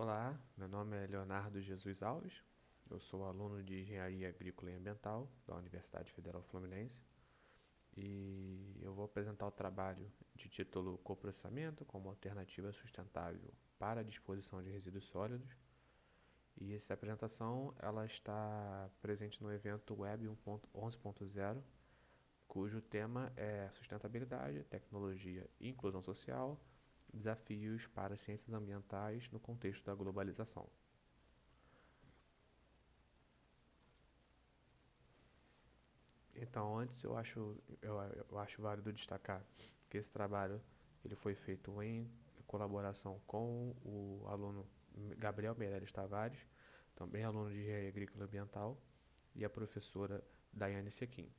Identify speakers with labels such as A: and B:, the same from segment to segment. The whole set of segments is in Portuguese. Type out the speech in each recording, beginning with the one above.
A: Olá, meu nome é Leonardo Jesus Alves, eu sou aluno de Engenharia Agrícola e Ambiental da Universidade Federal Fluminense e eu vou apresentar o trabalho de título Coprocessamento como alternativa sustentável para a disposição de resíduos sólidos. E essa apresentação ela está presente no evento Web 11.0, cujo tema é sustentabilidade, tecnologia e inclusão social, desafios para as ciências ambientais no contexto da globalização. Então, antes eu acho válido destacar que esse trabalho ele foi feito em colaboração com o aluno Gabriel Meirelles Tavares, também aluno de Engenharia Agrícola e Ambiental, e a professora Daiane Sequim.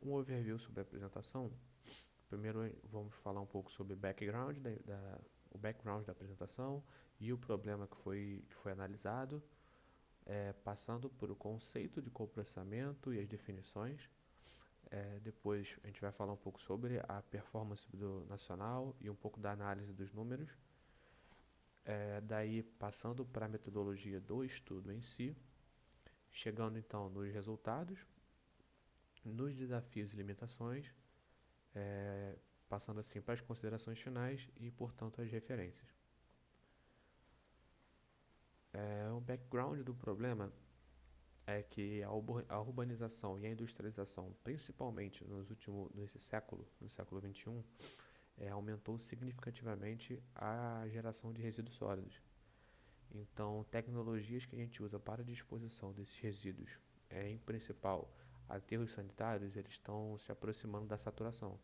A: Um overview sobre a apresentação. Primeiro vamos falar um pouco sobre o background da apresentação e o problema que foi analisado, passando por o conceito de coprocessamento e as definições. Depois a gente vai falar um pouco sobre a performance do nacional e um pouco da análise dos números. Daí passando para a metodologia do estudo em si, chegando então nos resultados, nos desafios e limitações, passando assim para as considerações finais e, portanto, as referências. O background do problema é que a urbanização e a industrialização, principalmente nesse século, no século XXI, aumentou significativamente a geração de resíduos sólidos. Então, tecnologias que a gente usa para a disposição desses resíduos, em principal aterros sanitários, eles estão se aproximando da saturação.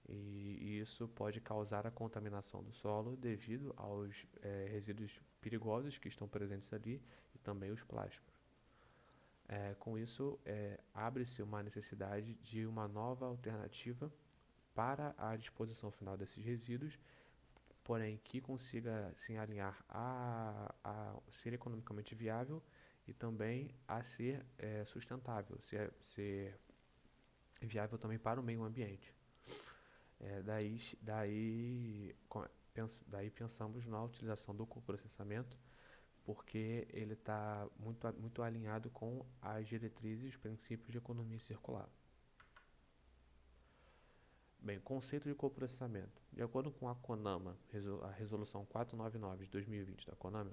A: E isso pode causar a contaminação do solo devido aos resíduos perigosos que estão presentes ali e também os plásticos. Com isso, abre-se uma necessidade de uma nova alternativa para a disposição final desses resíduos, porém que consiga se alinhar a ser economicamente viável e também a ser sustentável, ser viável também para o meio ambiente. Daí pensamos na utilização do coprocessamento, porque ele está muito alinhado com as diretrizes e os princípios de economia circular. Bem, conceito de coprocessamento. De acordo com a CONAMA, a resolução 499 de 2020 da CONAMA,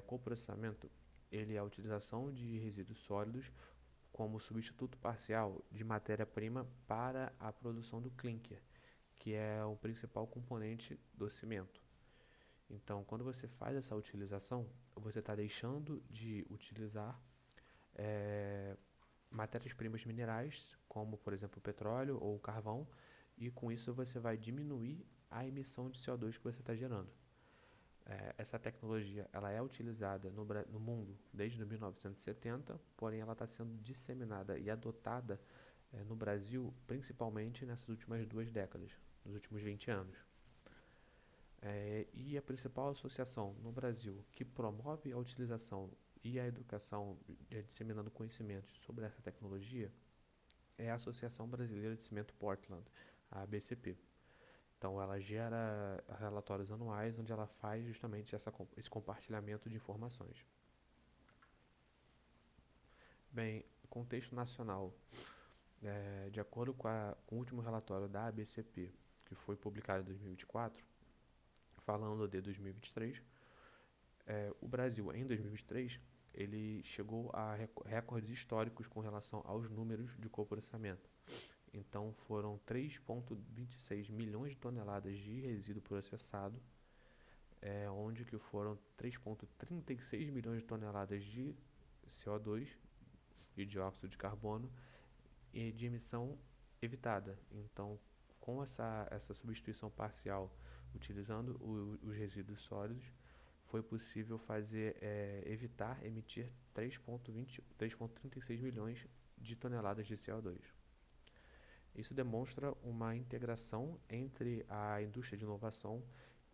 A: coprocessamento ele é a utilização de resíduos sólidos como substituto parcial de matéria-prima para a produção do clinker, que é o principal componente do cimento. Então, quando você faz essa utilização, você está deixando de utilizar matérias-primas minerais, como por exemplo o petróleo ou o carvão, e com isso você vai diminuir a emissão de CO2 que você está gerando. Essa tecnologia ela é utilizada no mundo desde 1970, porém ela está sendo disseminada e adotada no Brasil principalmente nessas últimas 2 décadas, nos últimos 20 anos. E a principal associação no Brasil que promove a utilização e a educação, disseminando conhecimentos sobre essa tecnologia, é a Associação Brasileira de Cimento Portland, a ABCP. Então ela gera relatórios anuais onde ela faz justamente esse compartilhamento de informações. Bem, contexto nacional, de acordo com o último relatório da ABCP, que foi publicado em 2024, falando de 2023, o Brasil em 2023 ele chegou a recordes históricos com relação aos números de coprocessamento. Então foram 3,26 milhões de toneladas de resíduo processado, onde que foram 3,36 milhões de toneladas de CO2, de dióxido de carbono, e de emissão evitada. Então, com essa substituição parcial, utilizando os resíduos sólidos, foi possível evitar emitir 3,36 milhões de toneladas de CO2. Isso demonstra uma integração entre a indústria de inovação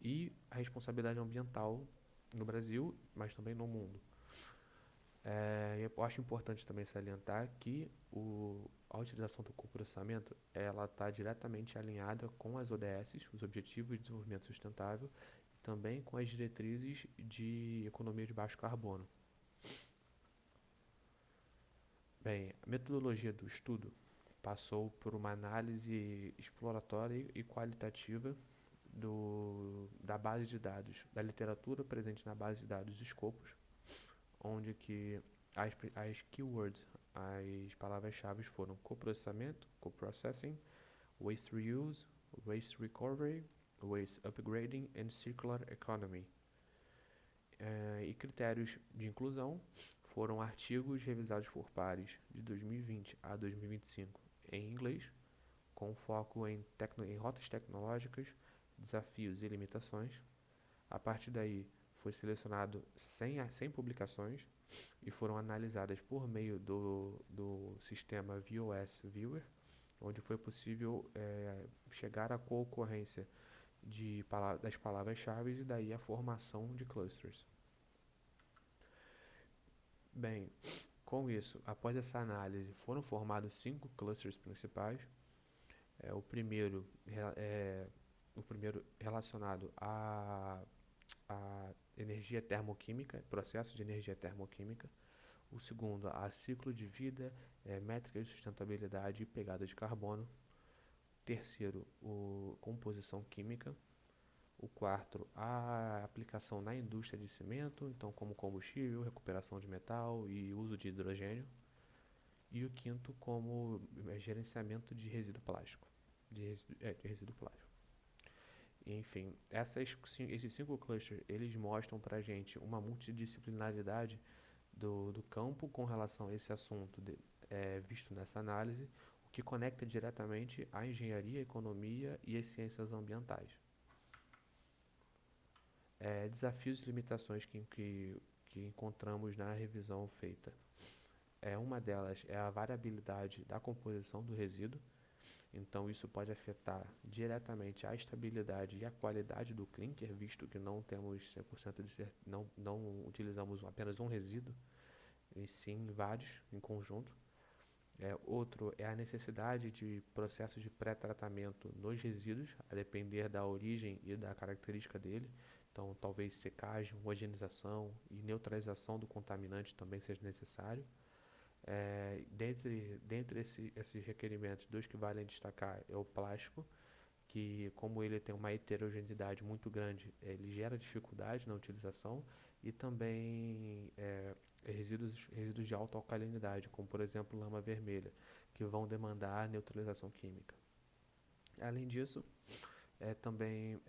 A: e a responsabilidade ambiental no Brasil, mas também no mundo. Eu acho importante também salientar que a utilização do coprocessamento ela está diretamente alinhada com as ODS, os Objetivos de Desenvolvimento Sustentável, também com as diretrizes de economia de baixo carbono. Bem, a metodologia do estudo passou por uma análise exploratória e qualitativa da base de dados, da literatura presente na base de dados Scopus, onde que as keywords, as palavras-chave foram coprocessamento, coprocessing, waste reuse, waste recovery, waste upgrading and circular economy. E critérios de inclusão foram artigos revisados por pares de 2020 a 2025 em inglês, com foco em rotas tecnológicas, desafios e limitações. A partir daí, foi selecionado 100 publicações e foram analisadas por meio do sistema VOS Viewer, onde foi possível chegar à concorrência das palavras-chave e daí a formação de clusters. Bem, com isso, após essa análise, foram formados 5 clusters principais. O primeiro relacionado à energia termoquímica, processo de energia termoquímica. O segundo, a ciclo de vida, métricas de sustentabilidade e pegada de carbono. Terceiro, composição química. O quarto, a aplicação na indústria de cimento, então como combustível, recuperação de metal e uso de hidrogênio. E o quinto, como gerenciamento de resíduo plástico. De resíduo plástico. Enfim, esses 5 clusters, eles mostram pra gente uma multidisciplinaridade do campo com relação a esse assunto visto nessa análise, o que conecta diretamente a engenharia, a economia e as ciências ambientais. Desafios e limitações que encontramos na revisão feita. Uma delas é a variabilidade da composição do resíduo, então isso pode afetar diretamente a estabilidade e a qualidade do clinker, visto que não temos 100% não utilizamos apenas um resíduo, e sim vários em conjunto. Outro é a necessidade de processos de pré-tratamento nos resíduos, a depender da origem e da característica dele. Então, talvez secagem, homogeneização e neutralização do contaminante também seja necessário. Dentre esses requerimentos, 2 que valem destacar é o plástico, que como ele tem uma heterogeneidade muito grande, ele gera dificuldade na utilização, e também resíduos de alta alcalinidade, como por exemplo lama vermelha, que vão demandar neutralização química. Além disso, também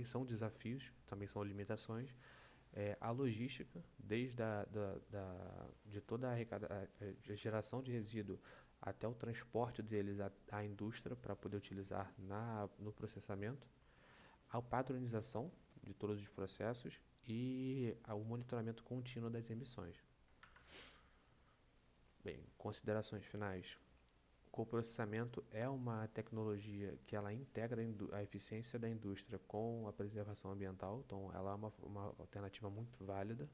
A: são desafios, também são limitações, a logística, desde de toda a geração de resíduo até o transporte deles à indústria para poder utilizar no processamento, a padronização de todos os processos e o monitoramento contínuo das emissões. Bem, considerações finais. O coprocessamento é uma tecnologia que ela integra a eficiência da indústria com a preservação ambiental, então ela é uma alternativa muito válida.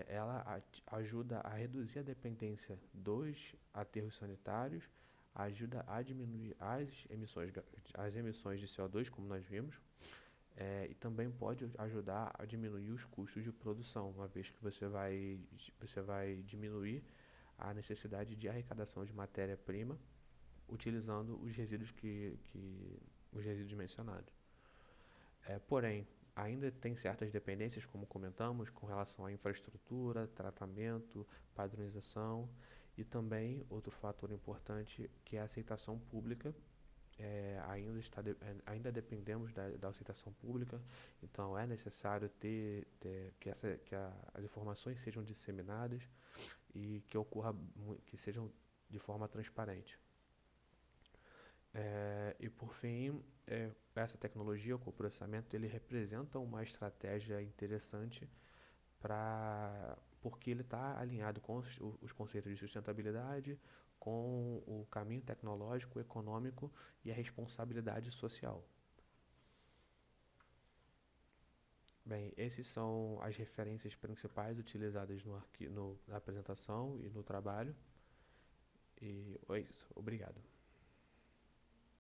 A: Ela ajuda a reduzir a dependência dos aterros sanitários, ajuda a diminuir as emissões de CO2, como nós vimos, e também pode ajudar a diminuir os custos de produção, uma vez que você vai diminuir a necessidade de arrecadação de matéria-prima utilizando os resíduos os resíduos mencionados. Porém, ainda tem certas dependências, como comentamos, com relação à infraestrutura, tratamento, padronização, e também outro fator importante que é a aceitação pública. Ainda dependemos da aceitação pública, então é necessário que as informações sejam disseminadas e que sejam de forma transparente. E por fim, essa tecnologia, o coprocessamento, ele representa uma estratégia interessante porque ele está alinhado com os conceitos de sustentabilidade, com o caminho tecnológico, econômico e a responsabilidade social. Bem, essas são as referências principais utilizadas na apresentação e no trabalho. E é isso. Obrigado.